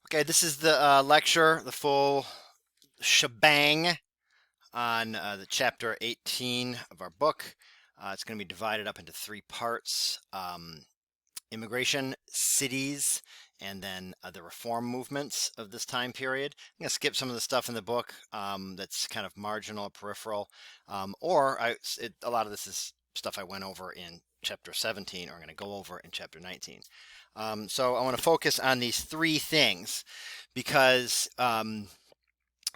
Okay, this is the lecture, the full shebang on the chapter 18 of our book. It's going to be divided up into three parts: immigration, cities, and then the reform movements of this time period. I'm going to skip some of the stuff in the book that's kind of marginal, peripheral, a lot of this is stuff I went over in chapter 17, or I'm going to go over in chapter 19. So I want to focus on these three things because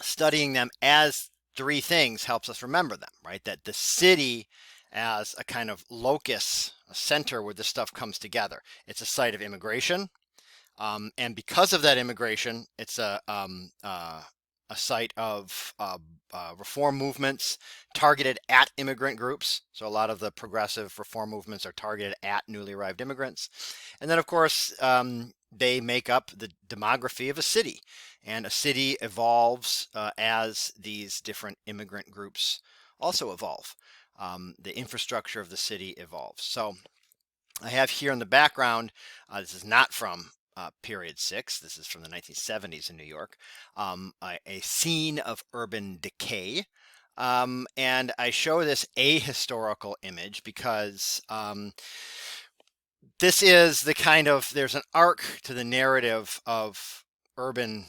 studying them as three things helps us remember them, right? That the city as a kind of locus, a center where this stuff comes together. It's a site of immigration. And because of that immigration, it's a site of reform movements targeted at immigrant groups. So a lot of the progressive reform movements are targeted at newly arrived immigrants. And then, of course, they make up the demography of a city. And a city evolves as these different immigrant groups also evolve. The infrastructure of the city evolves. So I have here in the background, this is not from period 6. This is from the 1970s in New York, a scene of urban decay. And I show this ahistorical image because this is the kind of, there's an arc to the narrative of urban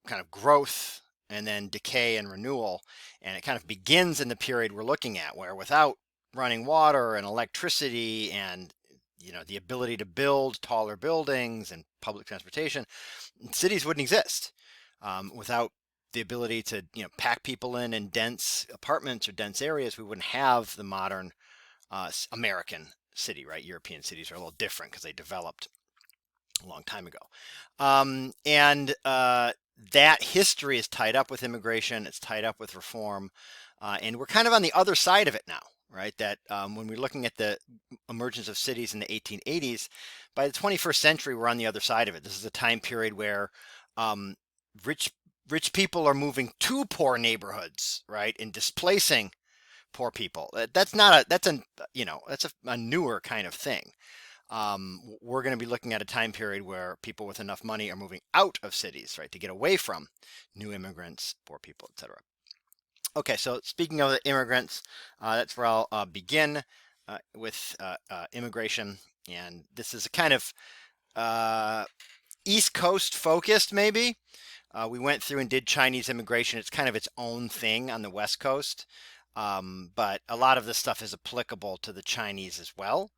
kind of growth and then decay and renewal. And it kind of begins in the period we're looking at, where without running water and electricity and the ability to build taller buildings and public transportation, cities wouldn't exist. Without the ability to pack people in dense apartments or dense areas, we wouldn't have the modern American city, right? European cities are a little different because they developed a long time ago. And that history is tied up with immigration, it's tied up with reform, and we're kind of on the other side of it now, right? That when we're looking at the emergence of cities in the 1880s, by the 21st century, we're on the other side of it. This is a time period where um, rich rich people are moving to poor neighborhoods, right, and displacing poor people. That's not a that's a that's a newer kind of thing. We're going to be looking at a time period where people with enough money are moving out of cities, right, to get away from new immigrants, poor people, etc. Okay, so speaking of the immigrants, that's where I'll begin with immigration. And this is a kind of uh, East Coast focused, maybe. We went through and did Chinese immigration. It's kind of its own thing on the West Coast. But a lot of this stuff is applicable to the Chinese as well.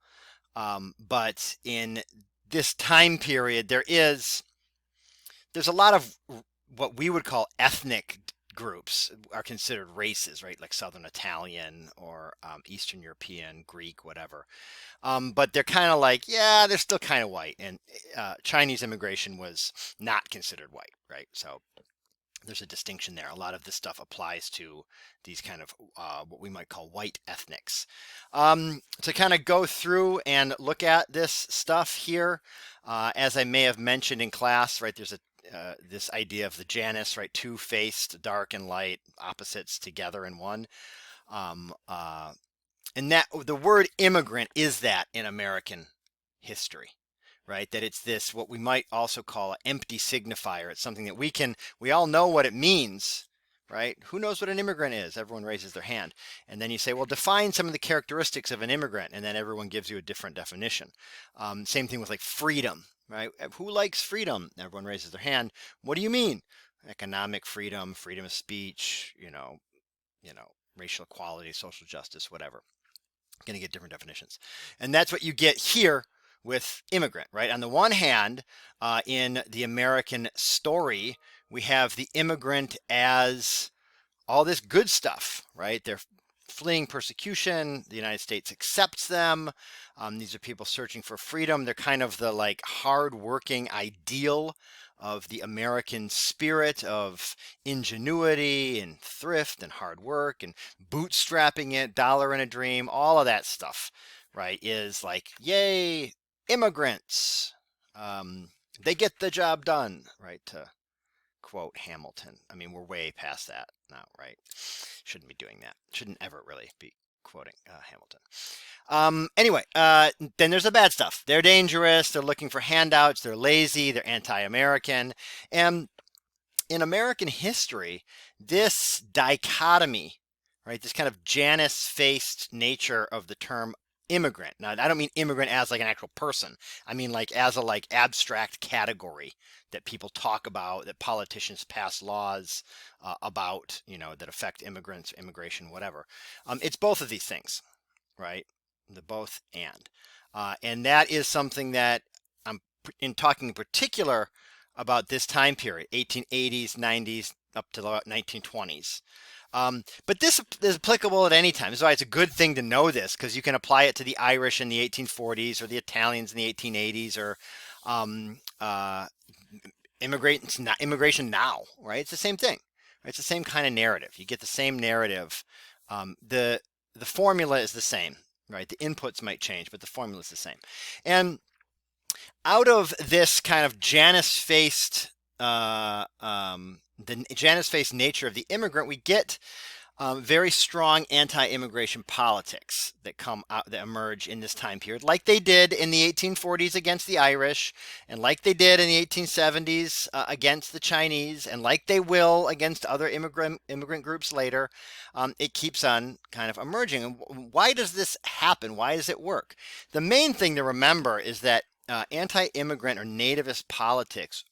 But in this time period, there's a lot of what we would call ethnic groups are considered races, right? Like Southern Italian or Eastern European, Greek, whatever. But they're kind of like, yeah, they're still kind of white. And Chinese immigration was not considered white, right? So there's a distinction there. A lot of this stuff applies to these kind of what we might call white ethnics. To kind of go through and look at this stuff here, as I may have mentioned in class, right? There's a this idea of the Janus, right? Two-faced, dark and light, opposites together in one. Um, uh, and that the word immigrant is that in American history, right? That it's this, what we might also call an empty signifier. It's something that we all know what it means, right? Who knows what an immigrant is? Everyone raises their hand. And then you say, well, define some of the characteristics of an immigrant. And then everyone gives you a different definition. Same thing with like freedom, right? Who likes freedom? Everyone raises their hand. What do you mean? Economic freedom, freedom of speech, racial equality, social justice, whatever. Going to get different definitions. And that's what you get here with immigrant, right? On the one hand, in the American story, we have the immigrant as all this good stuff, right? They're fleeing persecution. The United States accepts them. These are people searching for freedom. They're kind of the like hard-working ideal of the American spirit of ingenuity and thrift and hard work and bootstrapping it, dollar and a dream, all of that stuff, right? Is like, yay, immigrants. Um, they get the job done, right? To quote Hamilton. I mean, we're way past that now, right? Shouldn't be doing that. Shouldn't ever really be quoting Hamilton. Anyway, then there's the bad stuff. They're dangerous. They're looking for handouts. They're lazy. They're anti-American. And in American history, this dichotomy, right, this kind of Janus-faced nature of the term immigrant. Now, I don't mean immigrant as like an actual person. I mean like as a like abstract category that people talk about, that politicians pass laws about, that affect immigrants, immigration, whatever. It's both of these things, right? The both and that is something that I'm in talking in particular about this time period, 1880s, 90s, up to the 1920s. But this is applicable at any time. That's why it's a good thing to know this, because you can apply it to the Irish in the 1840s or the Italians in the 1880s or immigration now, right? It's the same thing. Right? It's the same kind of narrative. You get the same narrative. The formula is the same, right? The inputs might change, but the formula is the same. And out of this kind of Janus-faced the Janus-faced nature of the immigrant, we get very strong anti-immigration politics that emerge in this time period, like they did in the 1840s against the Irish, and like they did in the 1870s against the Chinese, and like they will against other immigrant groups later. It keeps on kind of emerging. And why does this happen? Why does it work? The main thing to remember is that anti-immigrant or nativist politics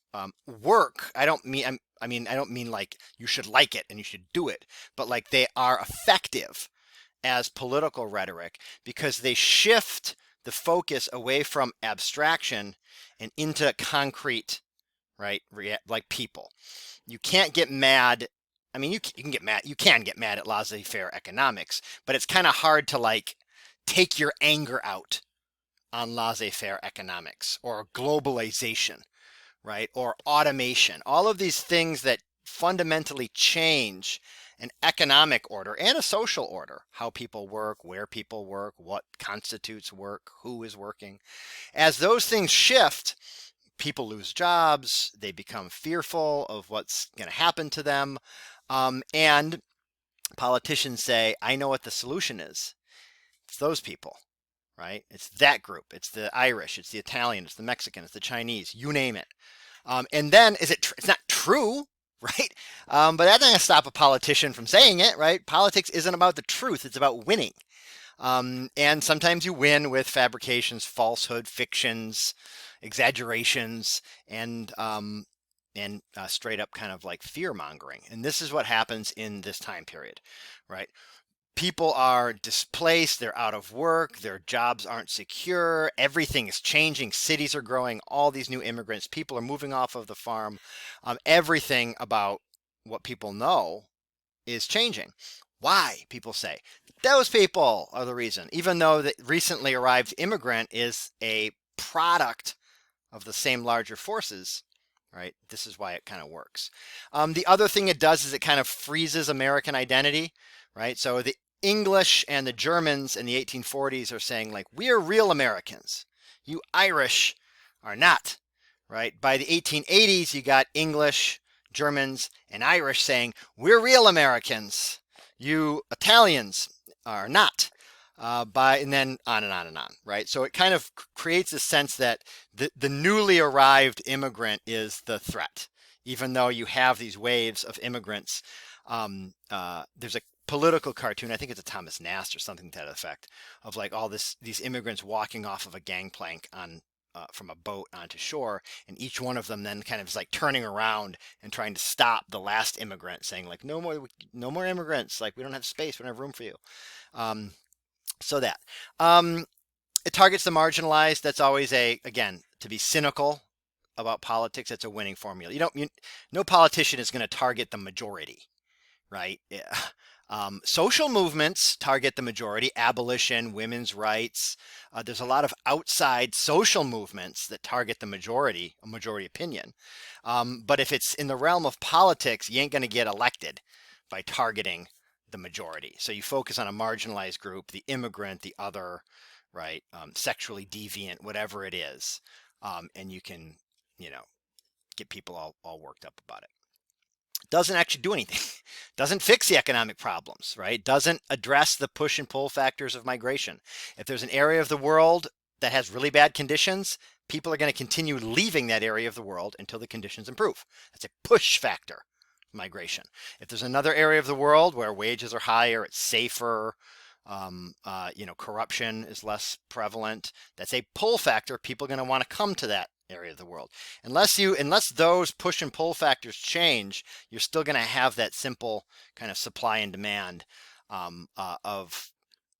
work. I don't mean like you should like it and you should do it, but like they are effective as political rhetoric because they shift the focus away from abstraction and into concrete, right? Like people. You can't get mad. I mean, you can get mad. You can get mad at laissez-faire economics, but it's kind of hard to like take your anger out on laissez-faire economics or globalization, right? Or automation, all of these things that fundamentally change an economic order and a social order, how people work, where people work, what constitutes work, who is working. As those things shift, people lose jobs, they become fearful of what's going to happen to them. And politicians say, I know what the solution is. It's those people. Right? It's that group. It's the Irish. It's the Italian. It's the Mexican. It's the Chinese. You name it. And then it's not true, right? But that's not going to stop a politician from saying it, right? Politics isn't about the truth. It's about winning. And sometimes you win with fabrications, falsehood, fictions, exaggerations, and straight up kind of like fear mongering. And this is what happens in this time period, right? People are displaced, they're out of work, their jobs aren't secure, everything is changing, cities are growing, all these new immigrants, people are moving off of the farm. Everything about what people know is changing. Why? People say. Those people are the reason, even though the recently arrived immigrant is a product of the same larger forces, right? This is why it kind of works. The other thing it does is it kind of freezes American identity, right? So the English and the Germans in the 1840s are saying like, we are real Americans. You Irish are not, right? By the 1880s, you got English, Germans, and Irish saying, we're real Americans. You Italians are not. And then on and on and on, right? So it kind of creates a sense that the newly arrived immigrant is the threat, even though you have these waves of immigrants. There's a political cartoon, I think it's a Thomas Nast or something to that effect, of like all these immigrants walking off of a gangplank on from a boat onto shore, and each one of them then kind of is like turning around and trying to stop the last immigrant, saying like, no more immigrants, like we don't have space, we don't have room for you. So that it targets the marginalized. That's always again, to be cynical about politics, that's a winning formula. No politician is going to target the majority, right? Yeah. Social movements target the majority, abolition, women's rights. There's a lot of outside social movements that target the majority, a majority opinion. But if it's in the realm of politics, you ain't going to get elected by targeting the majority. So you focus on a marginalized group, the immigrant, the other, right? Sexually deviant, whatever it is. And you can, get people all worked up about it. doesn't actually do anything. Doesn't fix the economic problems, right? Doesn't address the push and pull factors of migration. If there's an area of the world that has really bad conditions, people are going to continue leaving that area of the world until the conditions improve. That's a push factor, migration. If there's another area of the world where wages are higher, it's safer, corruption is less prevalent, that's a pull factor. People are going to want to come to that area of the world. Unless those push and pull factors change, you're still going to have that simple kind of supply and demand of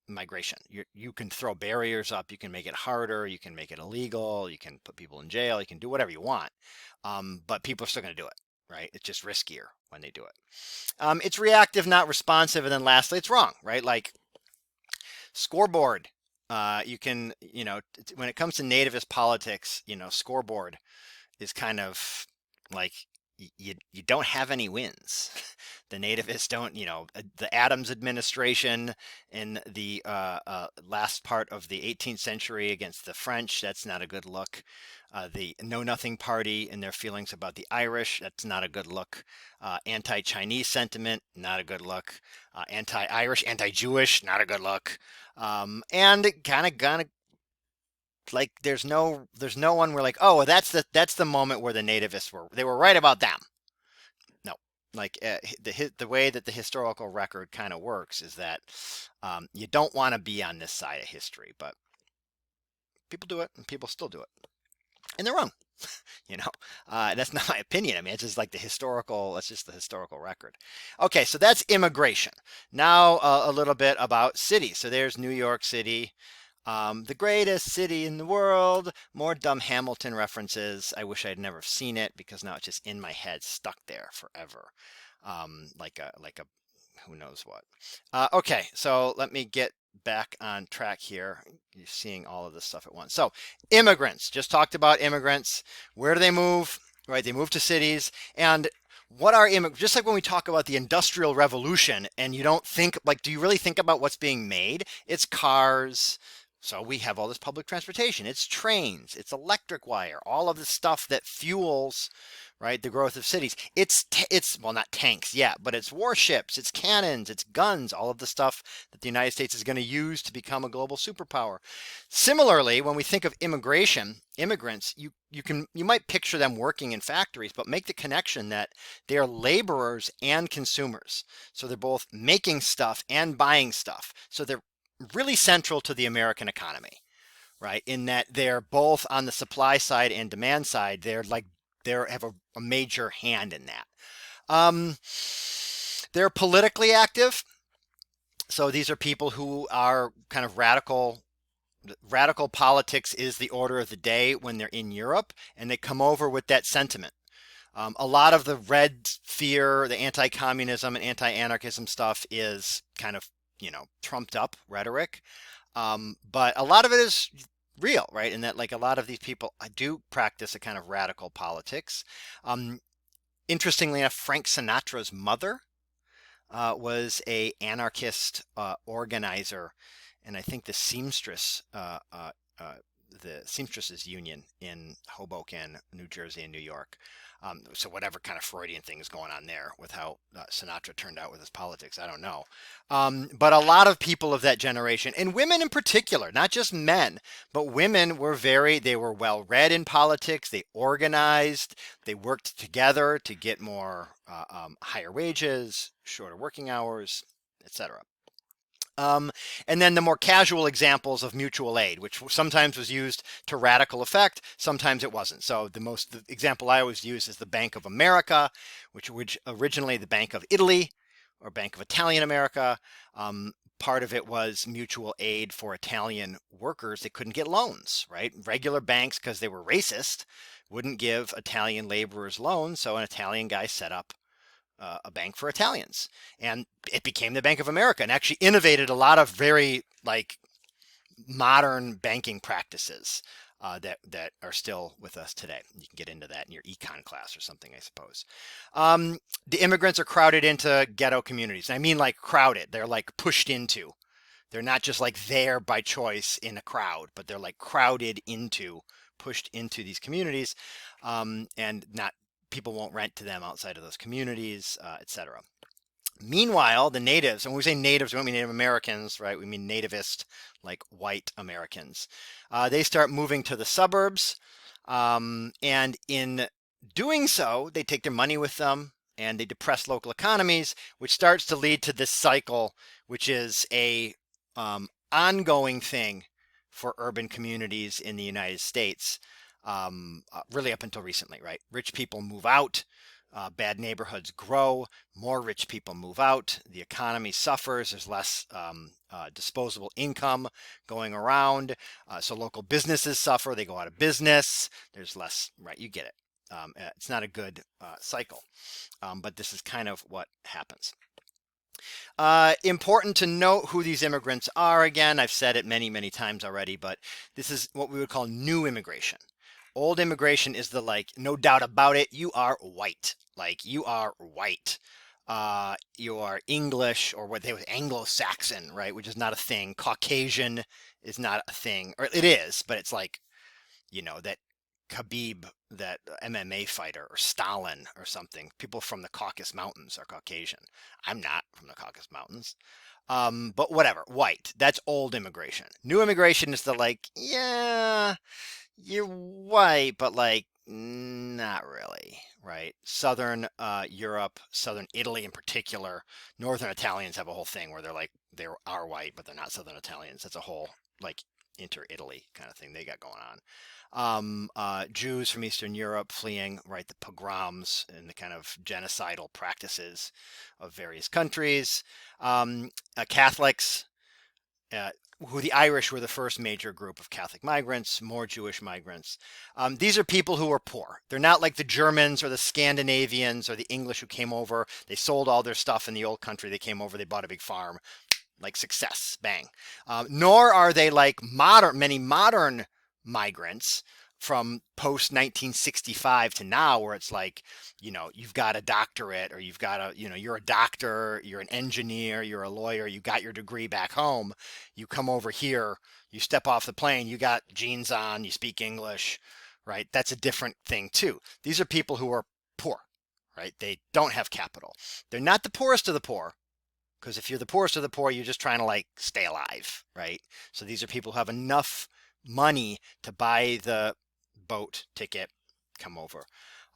migration. You can throw barriers up, you can make it harder, you can make it illegal, you can put people in jail, you can do whatever you want, but people are still going to do it, right? It's just riskier when they do it. It's reactive, not responsive, and then lastly, it's wrong, right? Like scoreboard. When it comes to nativist politics, scoreboard is kind of like you don't have any wins. The nativists don't, the Adams administration in the last part of the 18th century against the French, that's not a good look. The Know Nothing Party and their feelings about the Irish, that's not a good look. Anti-Chinese sentiment, not a good look. Anti-Irish, anti-Jewish, not a good look. And kind of like there's no one where like, oh, that's the moment where the nativists were right about them. No, like the way that the historical record kind of works is that you don't want to be on this side of history, but people do it and people still do it, and they're wrong. That's not my opinion. I mean, it's just like that's just the historical record. Okay, so that's immigration. Now a little bit about cities. So there's New York City. The greatest city in the world. More dumb Hamilton references. I wish I'd never seen it because now it's just in my head, stuck there forever. Like a who knows what. Okay, so let me get back on track here. You're seeing all of this stuff at once. So immigrants, just talked about immigrants. Where do they move? Right, they move to cities. And what are immigrants? Just like when we talk about the Industrial Revolution, and you don't think, like, do you really think about what's being made? It's cars. So we have all this public transportation. It's trains. It's electric wire. All of the stuff that fuels, right, the growth of cities. It's well, not tanks yet, but it's warships, it's cannons, it's guns. All of the stuff that the United States is going to use to become a global superpower. Similarly, when we think of immigration, immigrants, you might picture them working in factories, but make the connection that they are laborers and consumers. So they're both making stuff and buying stuff. So they're really central to the American economy, right? In that they're both on the supply side and demand side. They have a major hand in that. They're politically active. So these are people who are kind of radical. Radical politics is the order of the day when they're in Europe, and they come over with that sentiment. A lot of the red fear, the anti-communism and anti-anarchism stuff is kind of trumped up rhetoric, but a lot of it is real, right? And that like a lot of these people do practice a kind of radical politics. Interestingly enough, Frank Sinatra's mother was a anarchist organizer, and I think the Seamstresses Union in Hoboken, New Jersey, and New York. So whatever kind of Freudian thing is going on there with how Sinatra turned out with his politics, I don't know. But a lot of people of that generation, and women in particular, not just men, but women they were well read in politics. They organized, they worked together to get more higher wages, shorter working hours, etc. And then the more casual examples of mutual aid, which sometimes was used to radical effect, sometimes it wasn't. So the example I always use is the Bank of America, which originally the Bank of Italy or Bank of Italian America. Part of it was mutual aid for Italian workers. They couldn't get loans, right? Regular banks, because they were racist, wouldn't give Italian laborers loans. So an Italian guy set up a bank for Italians, and it became the Bank of America, and actually innovated a lot of very like modern banking practices that are still with us today. You can get into that in your econ class or something, I suppose. The immigrants are crowded into ghetto communities. And I mean like crowded. They're like pushed into. They're not just like there by choice in a crowd, but they're like pushed into these communities, and not people won't rent to them outside of those communities, etc. Meanwhile, the natives, and when we say natives, we don't mean Native Americans, right? We mean nativist, like white Americans. They start moving to the suburbs, and in doing so, they take their money with them and they depress local economies, which starts to lead to this cycle, which is a ongoing thing for urban communities in the United States, really up until recently, right? Rich people move out. Bad neighborhoods grow, more rich people move out, the economy suffers, there's less disposable income going around, so local businesses suffer, they go out of business, there's less, right, you get it. It's not a good cycle, but this is kind of what happens. Important to note who these immigrants are. Again, I've said it many, many times already, but this is what we would call new immigration. Old immigration is the, like, no doubt about it, you are white. Like, you are white. You are English, or what they would Anglo-Saxon, right? Which is not a thing. Caucasian is not a thing, or it is, but it's like, that Khabib, that MMA fighter, or Stalin or something. People from the Caucasus Mountains are Caucasian. I'm not from the Caucasus Mountains. But whatever, white. That's old immigration. New immigration is the, like, yeah, you're white, but like not really, right? Southern Europe, Southern Italy in particular, Northern Italians have a whole thing where they're like they are white, but they're not Southern Italians. That's a whole like inter-Italy kind of thing they got going on. Jews from Eastern Europe fleeing, right, the pogroms and the kind of genocidal practices of various countries. Catholics. Who the Irish were the first major group of Catholic migrants, more Jewish migrants. These are people who are poor. They're not like the Germans or the Scandinavians or the English who came over. They sold all their stuff in the old country. They came over, they bought a big farm, like success, bang. Nor are they like many modern migrants from post 1965 to now, where it's like, you've got a doctorate, or you've got you're a doctor, you're an engineer, you're a lawyer, you got your degree back home, you come over here, you step off the plane, you got jeans on, you speak English, right? That's a different thing too. These are people who are poor, right? They don't have capital. They're not the poorest of the poor, because if you're the poorest of the poor, you're just trying to like stay alive, right? So these are people who have enough money to buy the boat ticket, come over.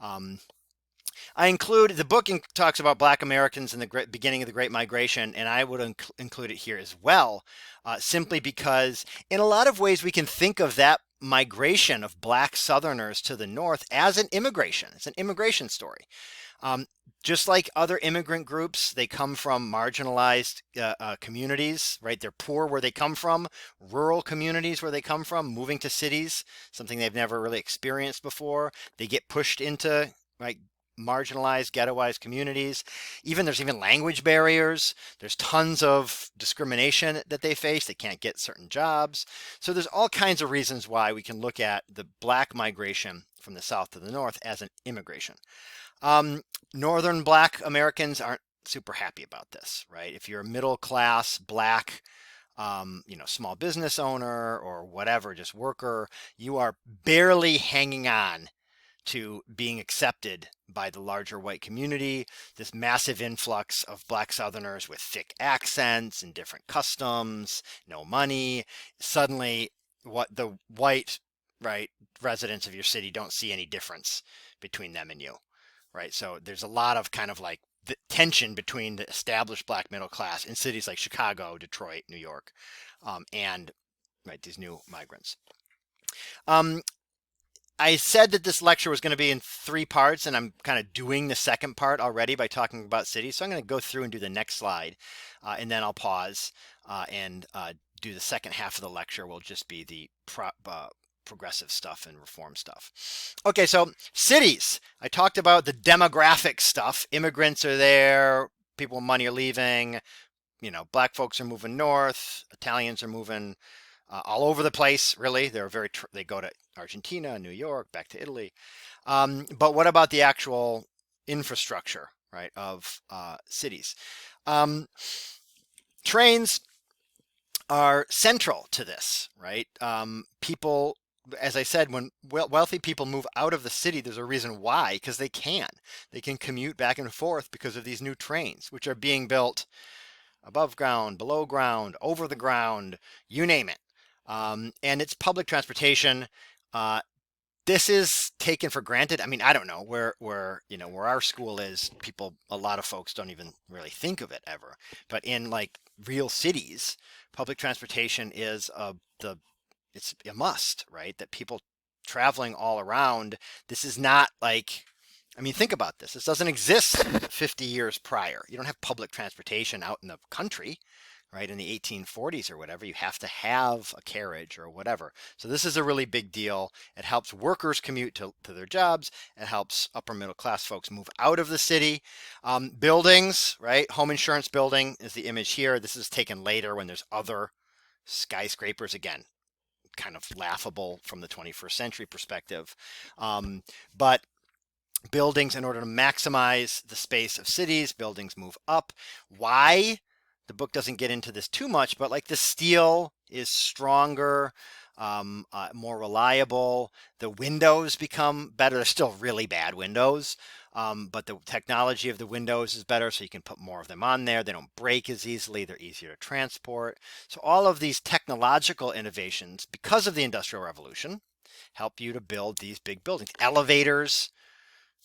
I include the book talks about Black Americans in the beginning of the Great Migration, and I would include it here as well, simply because in a lot of ways we can think of that migration of Black Southerners to the North as an immigration. It's an immigration story. Just like other immigrant groups, they come from marginalized communities, right? They're poor where they come from, rural communities where they come from, moving to cities, something they've never really experienced before. They get pushed into, right, marginalized, ghettoized communities. There's even language barriers. There's tons of discrimination that they face. They can't get certain jobs. So there's all kinds of reasons why we can look at the Black migration from the South to the North as an immigration. Northern Black Americans aren't super happy about this, right? If you're a middle class Black, small business owner or whatever, just worker, you are barely hanging on to being accepted by the larger white community. This massive influx of Black Southerners with thick accents and different customs, no money. Suddenly, what the white, right, residents of your city don't see any difference between them and you. Right, so there's a lot of kind of like the tension between the established Black middle class in cities like Chicago, Detroit, New York, and right, these new migrants. I said that this lecture was going to be in 3 parts, and I'm kind of doing the second part already by talking about cities. So I'm going to go through and do the next slide, and then I'll pause and do the second half of the lecture. Will just be the progressive stuff and reform stuff. Okay, so cities. I talked about the demographic stuff. Immigrants are there, people with money are leaving, Black folks are moving north, Italians are moving all over the place, really. They go to Argentina, New York, back to Italy. But what about the actual infrastructure, right, of cities? Trains are central to this, right? People as I said, when wealthy people move out of the city, there's a reason why, because they can. They can commute back and forth because of these new trains, which are being built above ground, below ground, over the ground, you name it. And it's public transportation. Uh, this is taken for granted. I mean, I don't know where our school is. People, a lot of folks don't even really think of it ever. But in like real cities, public transportation is the it's a must, right? That people traveling all around. This is not like, I mean, think about this. This doesn't exist 50 years prior. You don't have public transportation out in the country, right? In the 1840s or whatever, you have to have a carriage or whatever. So this is a really big deal. It helps workers commute to their jobs. It helps upper middle class folks move out of the city. Buildings, right? Home insurance building is the image here. This is taken later when there's other skyscrapers again, kind of laughable from the 21st century perspective. But buildings, in order to maximize the space of cities, buildings move up. Why? The book doesn't get into this too much, but like the steel is stronger, more reliable. The windows become better. They're still really bad windows, but the technology of the windows is better, so you can put more of them on there. They don't break as easily. They're easier to transport. So all of these technological innovations, because of the Industrial Revolution, help you to build these big buildings. Elevators,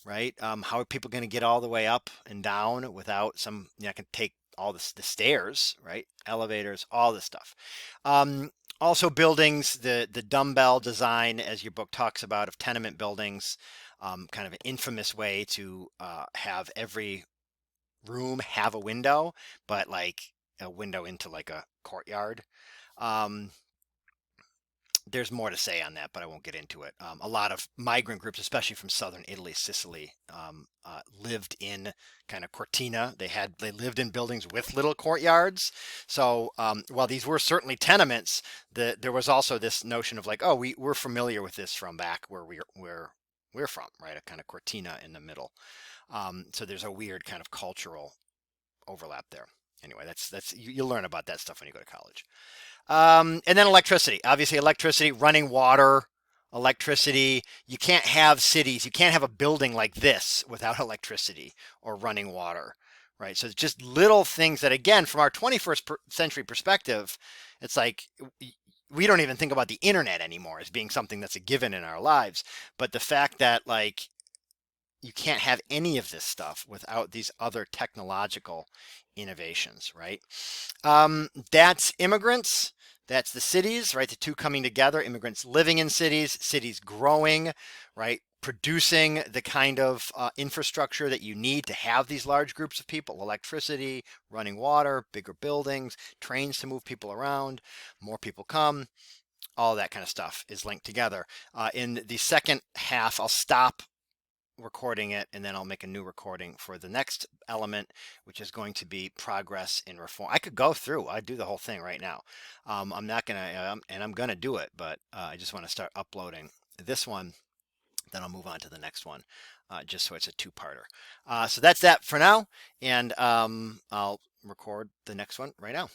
right? How are people going to get all the way up and down without some, I can take all this, the stairs, right? Elevators, all this stuff. Also buildings, the dumbbell design, as your book talks about, of tenement buildings, kind of an infamous way to have every room have a window, but like a window into like a courtyard. Um, there's more to say on that, but I won't get into it. A lot of migrant groups, especially from southern Italy, Sicily, lived in kind of cortina. They lived in buildings with little courtyards. So while these were certainly tenements, there was also this notion of like, oh, we're familiar with this from back where we're from, right? A kind of cortina in the middle. So there's a weird kind of cultural overlap there. Anyway, you'll learn about that stuff when you go to college. And then electricity. Obviously, electricity, running water, electricity. You can't have cities, you can't have a building like this without electricity or running water, right? So it's just little things that, again, from our 21st century perspective, it's like we don't even think about the internet anymore as being something that's a given in our lives. But the fact that, like, you can't have any of this stuff without these other technological innovations, right? That's immigrants. That's the cities, right? The two coming together, immigrants living in cities, cities growing, right? Producing the kind of infrastructure that you need to have these large groups of people, electricity, running water, bigger buildings, trains to move people around, more people come, all that kind of stuff is linked together. In the second half, I'll stop recording it and then I'll make a new recording for the next element, which is going to be progress in reform. I could go through, I'd do the whole thing right now. I'm not gonna, and I'm gonna do it, but I just want to start uploading this one, then I'll move on to the next one, just so it's a two-parter. So that's that for now, and I'll record the next one right now.